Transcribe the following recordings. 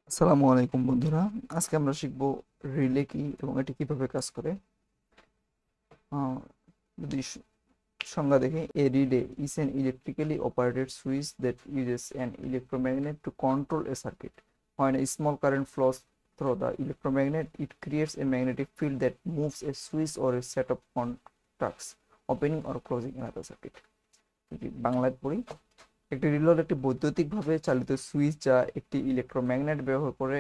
আসসালামু আলাইকুম বন্ধুরা। আজকে আমরা শিখব রিলে কি এবং এটি কিভাবে কাজ করে। আহ, যদি সংজ্ঞা দেখি, a relay is an electrically operated switch that uses an electromagnet to control a circuit. When a small current flows through the electromagnet, it creates a magnetic field that moves a switch or a set of contacts, opening or closing another circuit. যদি বাংলায় পড়ি, একটি relay হলো একটি বৈদ্যুতিকভাবে চালিত switch যা একটি electromagnet ব্যবহার করে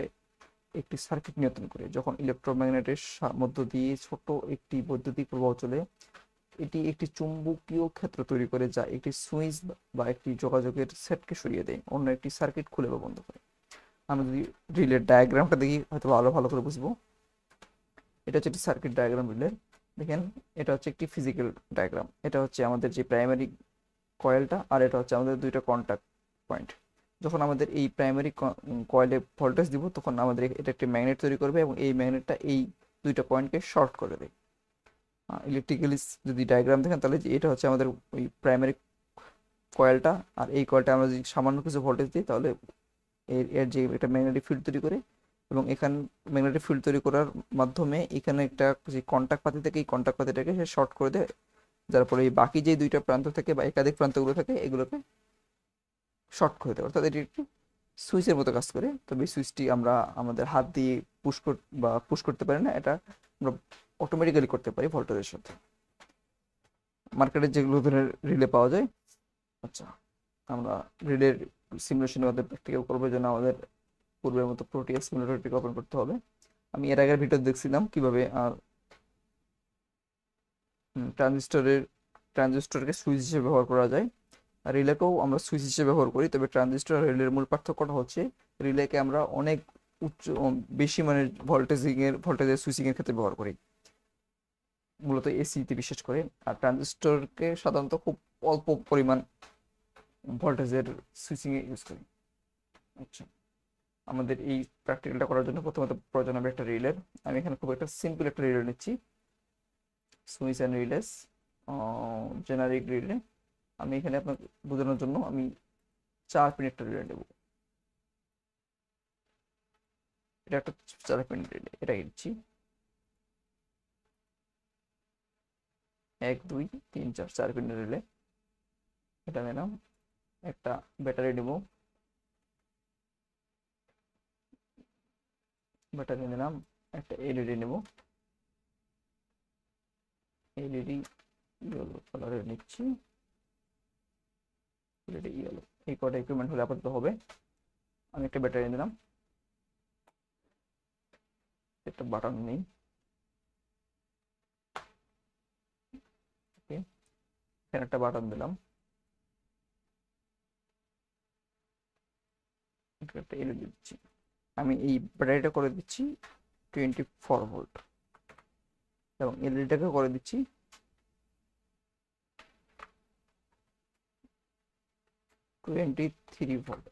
একটি সার্কিট নিয়ন্ত্রণ করে। যখন ইলেকট্রোম্যাগনেটের মধ্য দিয়ে ছোট একটি বৈদ্যুতিক প্রবাহ চলে, এটি একটি চুম্বকীয় ক্ষেত্র তৈরি করে যা একটি সুইচ বা একটি যোগাযোগের সেটকে সরিয়ে দেয়, অন্য একটি সার্কিট খুলে বা বন্ধ করে। আমরা যদি রিলের ডায়াগ্রামটা দেখি হয়তো ভালো ভালো করে বুঝবো। এটা হচ্ছে একটি সার্কিট ডায়াগ্রাম রিলের। দেখেন, এটা হচ্ছে একটি ফিজিক্যাল ডায়াগ্রাম। এটা হচ্ছে আমাদের যে প্রাইমারি কয়েলটা, আর এটা হচ্ছে আমাদের দুইটা কন্টাক্ট পয়েন্ট। যখন আমাদের এই প্রাইমারি কয়েলে ভোল্টেজ দিব, তখন আমাদের এটা একটি ম্যাগনেট তৈরি করবে এবং এই ম্যাগনেটটা এই দুইটা পয়েন্টকে শর্ট করে দেয়। ইলেকট্রিক্যালি যদি ডায়াগ্রাম দেখেন, তাহলে এটা হচ্ছে আমাদের ওই প্রাইমারি কয়েলটা, আর এই কয়েলটা আমরা যদি সামান্য কিছু ভোল্টেজ দিই, তাহলে এর এর যে একটা ম্যাগনেটিক ফিল্ড তৈরি করে, এবং এখানে ম্যাগনেটিক ফিল্ড তৈরি করার মাধ্যমে এখানে একটা যে কন্টাক্ট পাতি থেকে এই কন্টাক্ট পাতিটাকে সে শর্ট করে দেয়, যার ফলে এই বাকি যে দুইটা প্রান্ত থেকে বা একাধিক প্রান্তগুলো থাকে এগুলোকে শর্ট করে দেয়। অর্থাৎ এটি একটি সুইচের মতো কাজ করে। তবে এই সুইচটি আমরা আমাদের হাত দিয়ে পুশ করতে পারি না, এটা আমরা অটোমেটিক্যালি করতে পারি ভোল্টেজের সাথে। মার্কেটে যেগুলো ধরনের রিলে পাওয়া যায়। আচ্ছা, আমরা রিলের সিমুলেশনের মধ্যে প্র্যাকটিক্যাল করবো, যেন আমাদের পূর্বের মতো প্রোটিয়াস সিমুলেটরটিকে ওপেন করতে হবে। আমি এর আগের ভিডিও দেখছিলাম কিভাবে ট্রানজিস্টরের ট্রানজিস্টরকে সুইচ হিসেবে ব্যবহার করা যায়। আর রিলেকেও আমরা সুইচ হিসেবে ব্যবহার করি, তবে ট্রানজিস্টর আর রিলের মূল পার্থক্যটা হচ্ছে রিলেকে আমরা অনেক বেশি মানের ভোল্টেজের সুইচিং এর ক্ষেত্রে ব্যবহার করি, মূলত এসিতে বিশেষ করে। আর ট্রানজিস্টরকে সাধারণত খুব অল্প পরিমাণ ভোল্টেজের সুইচিং এ ইউজ করি। আচ্ছা, আমাদের এই প্র্যাকটিক্যালটা করার জন্য প্রথমত প্রয়োজন হবে একটা রিলের। আমি এখানে খুব একটা সিম্পল একটা রিলে নিচ্ছি, সুইচ অ্যান্ড রিলেস, জেনারিক রিলে। আমি এখানে আপনাকে বোঝানোর জন্য আমি 4 পিন একটা রিলে নেব। এটা একটা 4 পিন রিলে, এটা নিচ্ছি। 1 2 3 4, 4 পিন রিলে এটা নিলাম। একটা ব্যাটারি নেব, ব্যাটারি নিলাম। একটা এলইডি নেব, এলইডি ইয়েলো কালারের নিচ্ছি, এলইডি ইয়েলো। এই কটা ইকুইপমেন্ট হলে আপাতত হবে। আমি একটা ব্যাটারি নিলাম, একটা বাটন নেই। ওকে, এখানে একটা বাটন দিলাম, একটা এলইডি দিচ্ছি। আমি এই ব্যাটারিটা করে দিচ্ছি 24 ভোল্ট, এবং এলইডিটাকে করে দিচ্ছি 23 ভোল্ট।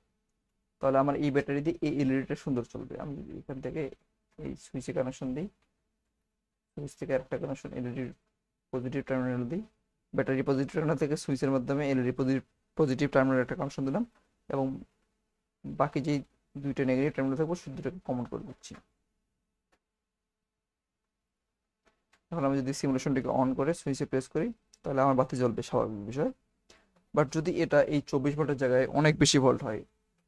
তাহলে আমার এই ব্যাটারি দিয়ে এই এলইডিটা সুন্দর চলবে। আমি যদি এখান থেকে এই সুইচে কানেকশন দিই, সুইচ থেকে একটা কানেকশন এলইডির পজিটিভ টার্মিনাল দিই, ব্যাটারি পজিটিভ টার্মিনাল থেকে সুইচের মাধ্যমে এলইডি পজিটিভ টার্মিনাল একটা কানেকশন দিলাম, এবং বাকি যে দুইটা নেগেটিভ টার্মিনাল থাকবো সেই দুটোকে কমন করে দিচ্ছি। এখন আমি যদি সিমুলেশনটিকে অন করে সুইচে প্রেস করি, তাহলে আমার বাতি জ্বলবে, স্বাভাবিক বিষয়। বাট যদি এটা এই 24 ভোল্টের জায়গায় অনেক বেশি ভোল্ট হয়,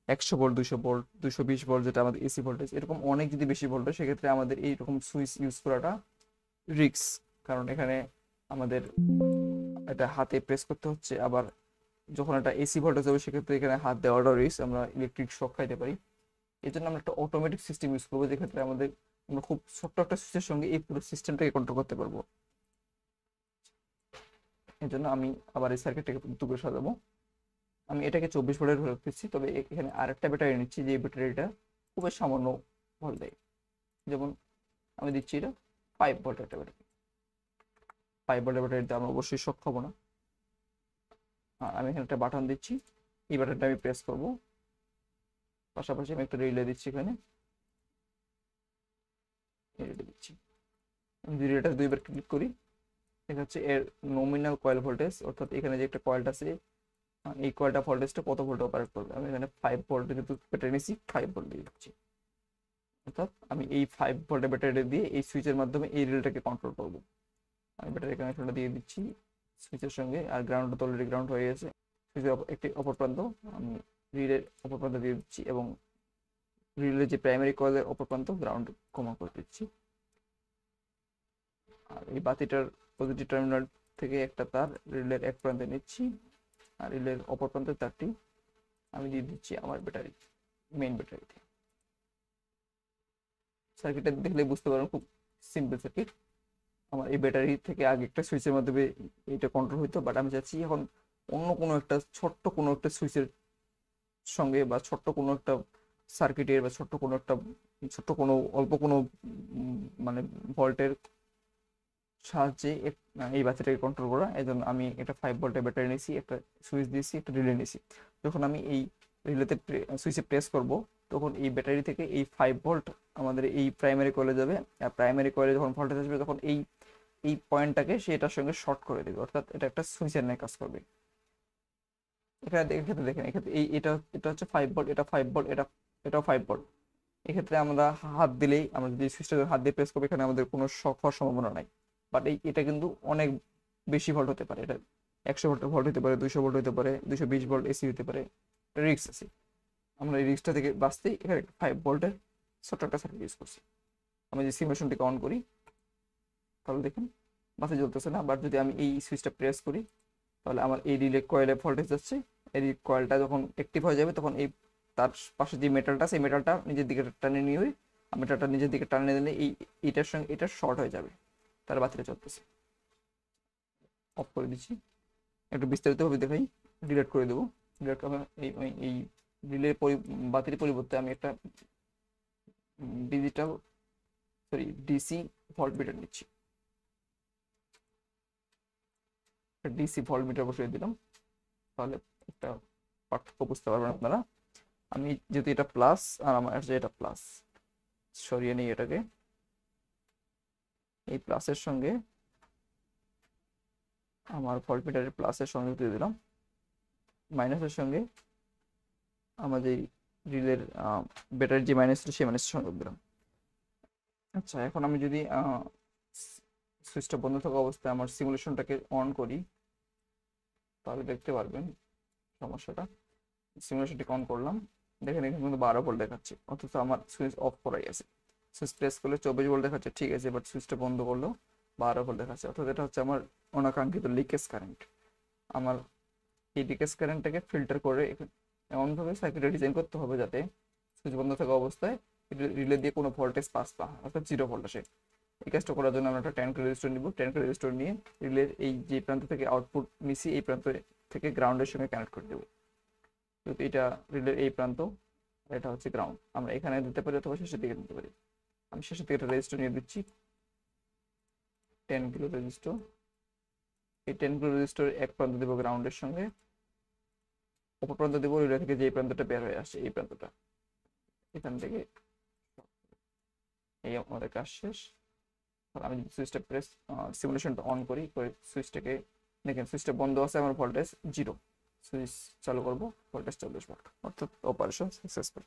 100 ভোল্ট, 200 ভোল্ট, 220 ভোল্ট, যেটা আমাদের এসি ভোল্টেজ, এরকম অনেক যদি বেশি ভোল্ট হয়, সেক্ষেত্রে আমাদের এইরকম সুইচ ইউজ করাটা রিস্ক। কারণ এখানে আমাদের এটা হাতে প্রেস করতে হচ্ছে, আবার যখন এটা এসি ভোল্টেজ হবে সেক্ষেত্রে এখানে হাত দেওয়াটাও রিস্ক, আমরা ইলেকট্রিক শক খাইতে পারি। এই জন্য আমরা একটা অটোমেটিক সিস্টেম ইউজ করবো, যেক্ষেত্রে আমরা খুব ছোট্ট একটা সুইচের সঙ্গে এই পুরো সিস্টেমটাকে কন্ট্রোল করতে পারবো। এই জন্য আমি আবার এই সার্কিটটাকে দুটো সাজাবো। আমি এটাকে 24 ভোল্টের ভোল্ট দিচ্ছি, তবে এখানে আরেকটা ব্যাটারি নিচ্ছি, যে ব্যাটারিটা খুবই সামান্য ভোল্ট দেয়। যেমন আমি দিচ্ছি এটা 5 ভোল্টের একটা ব্যাটারি। 5 ভোল্টের ব্যাটারিতে আমরা অবশ্যই শক খাবো না। আর আমি এখানে একটা বাটন দিচ্ছি, এই বাটনটা আমি প্রেস করব। পাশাপাশি আমি একটা রিলে দিচ্ছি এখানে, রিলে দিচ্ছি। আমি যদি রিলেটা দুইবার ক্লিক করি, এটা হচ্ছে এর নমিনাল কয়েল ভোল্টেজ, অর্থাৎ এখানে যে একটা কয়েলটা আছে, এই কয়েলটা ভোল্টেজটা কত ভোল্টে অপারেট করবে। আমি এখানে 5 ভোল্ট, যেহেতু ব্যাটারি নিচ্ছি 5 ভোল্ট দিয়ে দিচ্ছি। অর্থাৎ আমি এই 5 ভোল্টের ব্যাটারি দিয়ে এই সুইচের মাধ্যমে এই রিলেটাকে কন্ট্রোল করব। আমি ব্যাটারি কানেকশনটা দিয়ে দিচ্ছি সুইচের সঙ্গে, আর গ্রাউন্ড তো অলরেডি গ্রাউন্ড হয়ে গেছে। সুইচের একটি অপর প্রান্ত আমি রিলের অপর প্রান্ত দিয়ে দিচ্ছি, এবং রিলের যে প্রাইমারি কয়েলের অপর প্রান্ত গ্রাউন্ড কমন করে দিচ্ছি। আর এই বাতিটার পজিটিভ টার্মিনাল থেকে একটা তার রিলের এক প্রান্তে নিচ্ছি, আর রিলের অপর প্রান্তের তারটি আমি দিয়ে দিচ্ছি আমার ব্যাটারি, মেইন ব্যাটারিতে। সার্কিটটা দেখলে বুঝতে পারবেন, খুব সিম্পল সার্কিট। আমার এই ব্যাটারি থেকে আগে একটা সুইচের মাধ্যমে এটা কন্ট্রোল হইতো, বাট আমি চাচ্ছি এখন অন্য কোনো একটা ছোট্ট কোনো একটা সুইচের সঙ্গে, বা ছোট্ট কোনো একটা সার্কিটের, বা ছোট্ট কোনো অল্প কোনো মানে ভোল্টের সাহায্যে এই বাতিটাকে কন্ট্রোল করা। এই জন্য আমি একটা 5 ভোল্টের ব্যাটারি নিয়েছি, একটা সুইচ দিয়েছি, একটা রিলে নিয়েছি। যখন আমি এই রিলেতে সুইচে প্রেস করব, তখন এই ব্যাটারি থেকে এই 5 ভোল্ট আমাদের এই প্রাইমারি কয়েলে যাবে, আর প্রাইমারি কয়েলে যখন ভোল্টেজ আসবে তখন এই এই পয়েন্টটাকে সে এটার সঙ্গে শর্ট করে দেবে, অর্থাৎ এটা একটা সুইচের ন্যায় কাজ করবে। এক্ষেত্রে দেখেন, এক্ষেত্রে এটা এটা হচ্ছে 5 ভোল্ট, এটা 5 ভোল্ট, এটাও 5 ভোল্ট। এক্ষেত্রে আমরা হাত দিলেই, আমরা যদি সুইচটা হাত দিয়ে প্রেস করবো, এখানে আমাদের কোনো শক হওয়ার সম্ভাবনা নাই। বাট এটা কিন্তু অনেক বেশি ভোল্ট হতে পারে, এটা 100 ভোল্ট হতে পারে, 200 ভোল্ট হতে পারে, 220 ভোল্ট এসি হতে পারে, রিস্ক আছে। আমরা এই রিস্কটা থেকে বাঁচতেই এখানে 5 ভোল্টের ছোট্ট একটা সার্কিট ইউজ করছি। আমি যে সিমুলেশনটিকে অন করি, তাহলে দেখেন বাতি জ্বলতেছে না। বাট যদি আমি এই সুইচটা প্রেস করি, তাহলে আমার এই রিলে কয়েলে ভোল্টেজ যাচ্ছে। এই কয়েলটা যখন অ্যাক্টিভ হয়ে যাবে, তখন এই তার পাশে যে মেটালটা, সেই মেটালটা নিজের দিকে টানে নিয়ে মেটালটা নিজের দিকে টানে দিলে এইটার সঙ্গে এটা শর্ট হয়ে যাবে, তার বাতিটা চলতেছে। অফ করে দিচ্ছি, একটু বিস্তারিতভাবে দেখাই, ডিলেট করে দেবো। ডিলেট এই এই রিলের বাতির পরিবর্তে আমি একটা ডিসি ভোল্ট মিটার নিচ্ছি। ডিসি ভোল্ট মিটার বসিয়ে দিলাম, তাহলে একটা পার্থক্য বুঝতে পারবেন আপনারা। আমি যেহেতু এটা প্লাস, আর আমার এটা প্লাস, সরিয়ে নিই এটাকে। এই প্লাসের সঙ্গে আমার ভোল্ট মিটারের প্লাসের সঙ্গে দিয়ে দিলাম, মাইনাসের সঙ্গে আমাদের রিলের ব্যাটারির যে মাইনাস ছিল সেই মাইনাসের সঙ্গে দিলাম। আচ্ছা, এখন আমি যদি সুইচটা বন্ধ থাকা অবস্থায় আমার সিমুলেশনটাকে অন করি, তাহলে দেখতে পারবেন সমস্যাটা। সিমুলেশনটাকে অন করলাম, দেখেন এখানে কিন্তু 12 ভোল্ট দেখাচ্ছে, অথচ আমার সুইচ অফ করাই আছে। সুইচ প্রেস করলে 24 ভোল্ট দেখাচ্ছে, ঠিক আছে, বাট সুইচটা বন্ধ করলেও 12 ভোল্ট দেখাচ্ছে, অর্থাৎ এটা হচ্ছে আমার অনাকাঙ্ক্ষিত লিকেজ কারেন্ট। আমার এই লিকেজ কারেন্টটাকে ফিল্টার করে এমনভাবে সার্কিটে ডিজাইন করতে হবে যাতে সুইচ বন্ধ থাকা অবস্থায় রিলে দিয়ে কোনো ভোল্টেজ পাস না, অর্থাৎ 0 ভোল্ট আসে। এই কাজটা করার জন্য আমরা একটা 10K রেজিস্টর নিব। 10K রেজিস্টর নিয়ে রিলের এই যে প্রান্ত থেকে আউটপুট নিছি, এই প্রান্ত থেকে গ্রাউন্ডের সঙ্গে কানেক্ট করে দেবো। যেহেতু এটা রিলের এই প্রান্ত, এটা হচ্ছে গ্রাউন্ড, আমরা এখানে দিতে পারি অথবা শেষের দিকে দিতে পারি। আমি শেষের দিকে একটা রেজিস্টর নিয়ে দিচ্ছি, 10 কিলো রেজিস্টর। এই 10 কিলো রেজিস্টর এক প্রান্ত দেবো গ্রাউন্ডের সঙ্গে, অপর প্রান্ত দেবো রিলে থেকে যে প্রান্তটা বের হয়ে আসছে, এই প্রান্তটা। এখান থেকে এই আমাদের কাজ শেষ। আমি যদি সুইচটা প্রেস সিমুলেশনটা অন করি, সুইচটাকে দেখেন, সুইচটা বন্ধ আছে, আমার ভোল্টেজ 0। সুইচ চালু করবো, ভোল্টেজ 40 ভোল্ট, অর্থাৎ অপারেশন সাকসেসফুল।